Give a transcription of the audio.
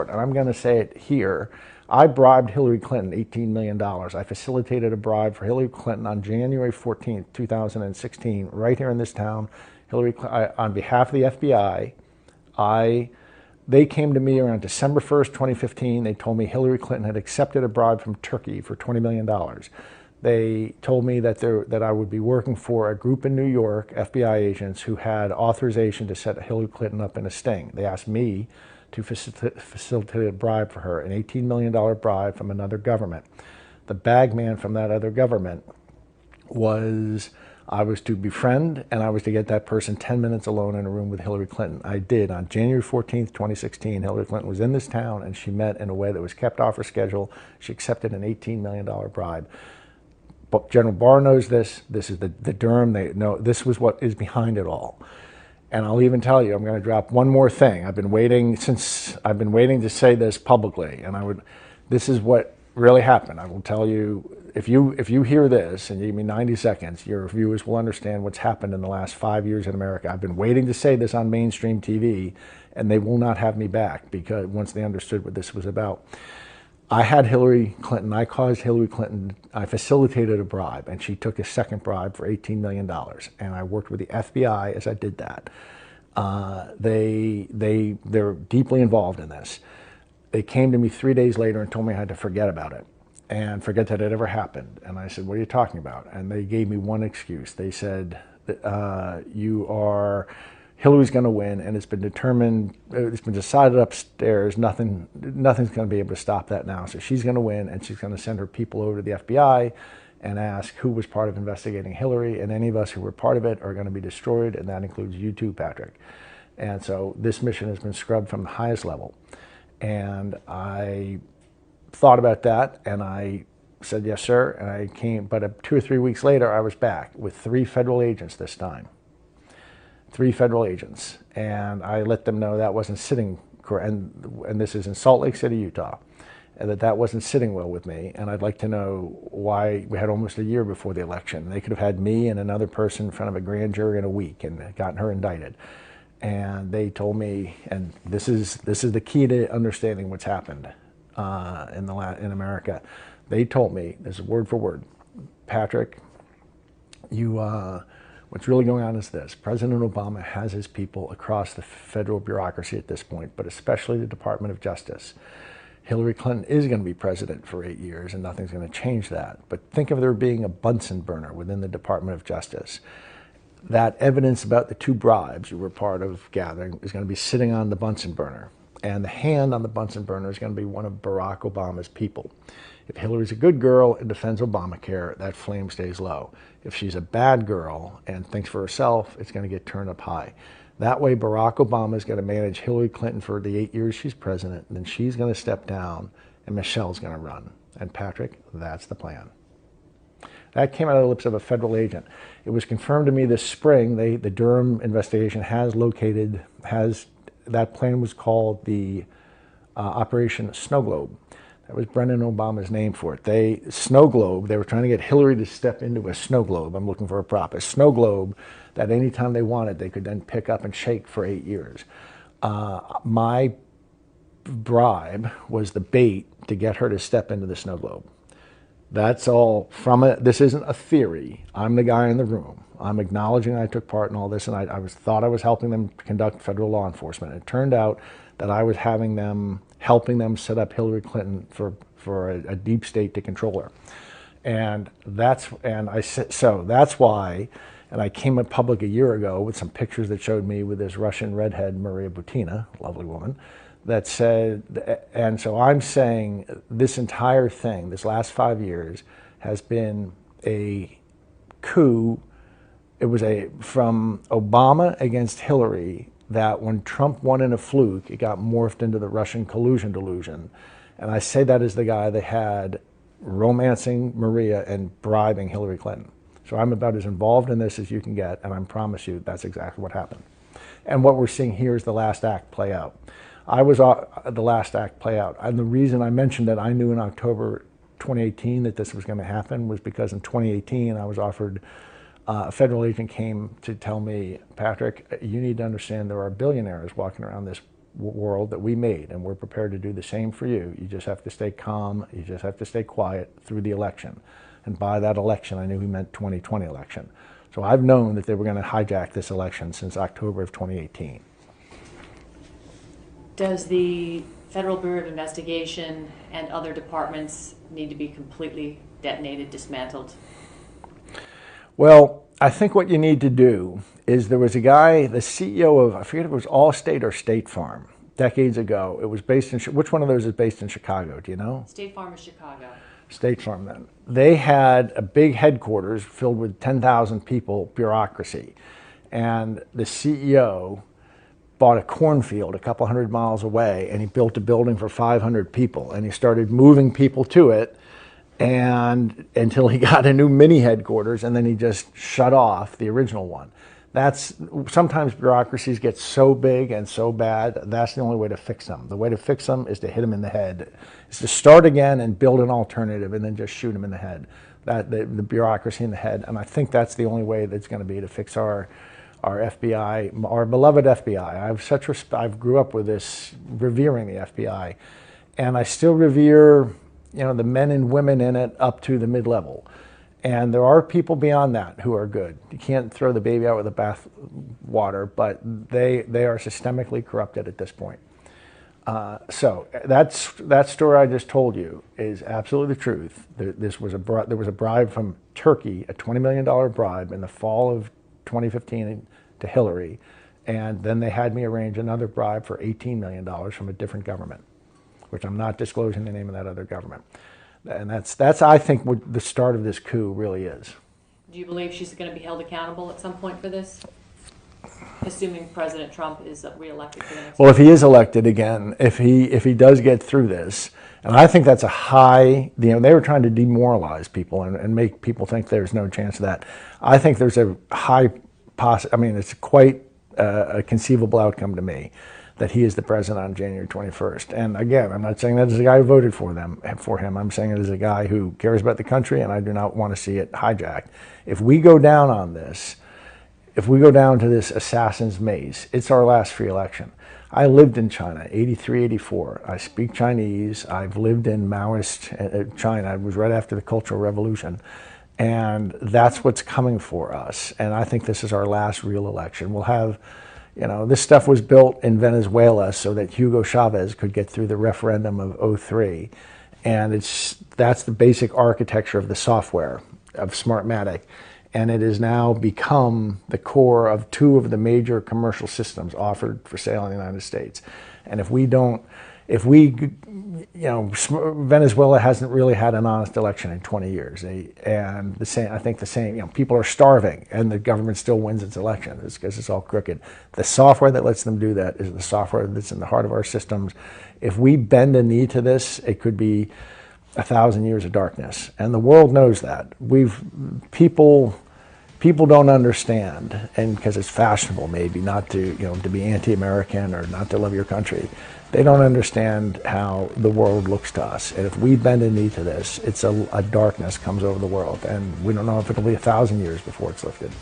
court, and I'm going to say it here. I bribed Hillary Clinton $18 million. I facilitated a bribe for Hillary Clinton on January 14th, 2016, right here in this town. On behalf of the FBI, they came to me around December 1st, 2015. They told me Hillary Clinton had accepted a bribe from Turkey for $20 million. They told me that I would be working for a group in New York, FBI agents, who had authorization to set Hillary Clinton up in a sting. They asked me to facilitate a bribe for her, an $18 million bribe from another government. The bag man from that other government was, I was to befriend, and I was to get that person 10 minutes alone in a room with Hillary Clinton. I did. On January 14th, 2016, Hillary Clinton was in this town, and she met in a way that was kept off her schedule. She accepted an $18 million bribe. But General Barr knows this. This is the Durham. They know this was what is behind it all. And I'll even tell you, I'm going to drop one more thing. I've been waiting to say this publicly, and this is what really happened. I will tell you, if you hear this and you give me 90 seconds, your viewers will understand what's happened in the last 5 years in America. I've been waiting to say this on mainstream TV, and they will not have me back, because once they understood what this was about. I had Hillary Clinton, I caused Hillary Clinton, I facilitated a bribe, and she took a second bribe for $18 million. And I worked with the FBI as I did that. They're deeply involved in this. They came to me 3 days later and told me I had to forget about it and forget that it ever happened. And I said, what are you talking about? And they gave me one excuse. They said, Hillary's going to win, and it's been determined, it's been decided upstairs, nothing's going to be able to stop that now. So she's going to win, and she's going to send her people over to the FBI and ask who was part of investigating Hillary, and any of us who were part of it are going to be destroyed, and that includes you too, Patrick. And so this mission has been scrubbed from the highest level. And I thought about that, and I said, yes, sir, and I came, but 2 or 3 weeks later, I was back with 3 federal agents this time. 3 federal agents, and I let them know that wasn't sitting, and this is in Salt Lake City, Utah, and that wasn't sitting well with me, and I'd like to know why. We had almost a year before the election. They could have had me and another person in front of a grand jury in a week and gotten her indicted. And they told me, and this is the key to understanding what's happened in America. They told me, this is word for word, Patrick, what's really going on is this. President Obama has his people across the federal bureaucracy at this point, but especially the Department of Justice. Hillary Clinton is going to be president for 8 years, and nothing's going to change that. But think of there being a Bunsen burner within the Department of Justice. That evidence about the 2 bribes you were part of gathering is going to be sitting on the Bunsen burner. And the hand on the Bunsen burner is going to be one of Barack Obama's people. If Hillary's a good girl and defends Obamacare, that flame stays low. If she's a bad girl and thinks for herself, it's going to get turned up high. That way, Barack Obama is going to manage Hillary Clinton for the 8 years she's president, and then she's going to step down, and Michelle's going to run. And Patrick, that's the plan. That came out of the lips of a federal agent. It was confirmed to me this spring. The Durham investigation that plan was called the Operation Snow Globe. That was Brendan Obama's name for it. Snow Globe, they were trying to get Hillary to step into a snow globe. I'm looking for a prop. A snow globe that anytime they wanted, they could then pick up and shake for 8 years. My bribe was the bait to get her to step into the snow globe. That's all from it. This isn't a theory. I'm the guy in the room. I'm acknowledging I took part in all this, and I thought I was helping them conduct federal law enforcement. It turned out that I was helping them set up Hillary Clinton for a deep state to control her. And that's why, and I came in public a year ago with some pictures that showed me with this Russian redhead, Maria Butina, lovely woman, that said, and so I'm saying this entire thing, this last 5 years, has been a coup. It was from Obama against Hillary, that when Trump won in a fluke, it got morphed into the Russian collusion delusion. And I say that as the guy they had romancing Maria and bribing Hillary Clinton. So I'm about as involved in this as you can get, and I promise you that's exactly what happened. And what we're seeing here is the last act play out. I was the last act play out. And the reason I mentioned that I knew in October 2018 that this was going to happen was because in 2018 I was offered, a federal agent came to tell me, Patrick, you need to understand there are billionaires walking around this world that we made, and we're prepared to do the same for you. You just have to stay calm. You just have to stay quiet through the election. And by that election, I knew he meant 2020 election. So I've known that they were going to hijack this election since October of 2018. Does the Federal Bureau of Investigation and other departments need to be completely detonated, dismantled? Well, I think what you need to do is, there was a guy, the CEO of, I forget if it was Allstate or State Farm, decades ago. It was based in, which one of those is based in Chicago, do you know? State Farm is Chicago. State Farm then. They had a big headquarters filled with 10,000 people, bureaucracy. And the CEO bought a cornfield a couple hundred miles away, and he built a building for 500 people, and he started moving people to it, and until he got a new mini headquarters, and then he just shut off the original one. That's, sometimes bureaucracies get so big and so bad, that's the only way to fix them. The way to fix them is to hit them in the head, is to start again and build an alternative, and then just shoot them in the head. The bureaucracy in the head, and I think that's the only way that's going to be to fix our FBI, our beloved FBI. I have such respect. I grew up with this, revering the FBI, and I still revere, the men and women in it up to the mid-level. And there are people beyond that who are good. You can't throw the baby out with the bath water, but they are systemically corrupted at this point. So that story I just told you is absolutely the truth. There was a bribe from Turkey, a $20 million bribe in the fall of 2015 to Hillary, and then they had me arrange another bribe for $18 million from a different government, which I'm not disclosing the name of that other government. And that's I think what the start of this coup really is. Do you believe she's going to be held accountable at some point for this? Assuming President Trump is reelected for the next. Well, if he is elected again, if he does get through this, and I think that's a high, they were trying to demoralize people and make people think there's no chance of that. I think there's a high it's quite a conceivable outcome to me that he is the president on January 21st. And again, I'm not saying that as a guy who voted for him. I'm saying it as a guy who cares about the country, and I do not want to see it hijacked. If we go down on this, if we go down to this assassin's maze, it's our last free election. I lived in China, 83, 84. I speak Chinese. I've lived in Maoist China. It was right after the Cultural Revolution. And that's what's coming for us. And I think this is our last real election. We'll have, this stuff was built in Venezuela so that Hugo Chavez could get through the referendum of '03. And that's the basic architecture of the software of Smartmatic. And it has now become the core of two of the major commercial systems offered for sale in the United States. And Venezuela hasn't really had an honest election in 20 years. People are starving, and the government still wins its election. It's because it's all crooked. The software that lets them do that is the software that's in the heart of our systems. If we bend a knee to this, it could be 1,000 years of darkness, and the world knows that. People don't understand, and because it's fashionable maybe not to, to be anti-American or not to love your country. They don't understand how the world looks to us. And if we bend a knee to this, it's a darkness comes over the world, and we don't know if it'll be 1,000 years before it's lifted.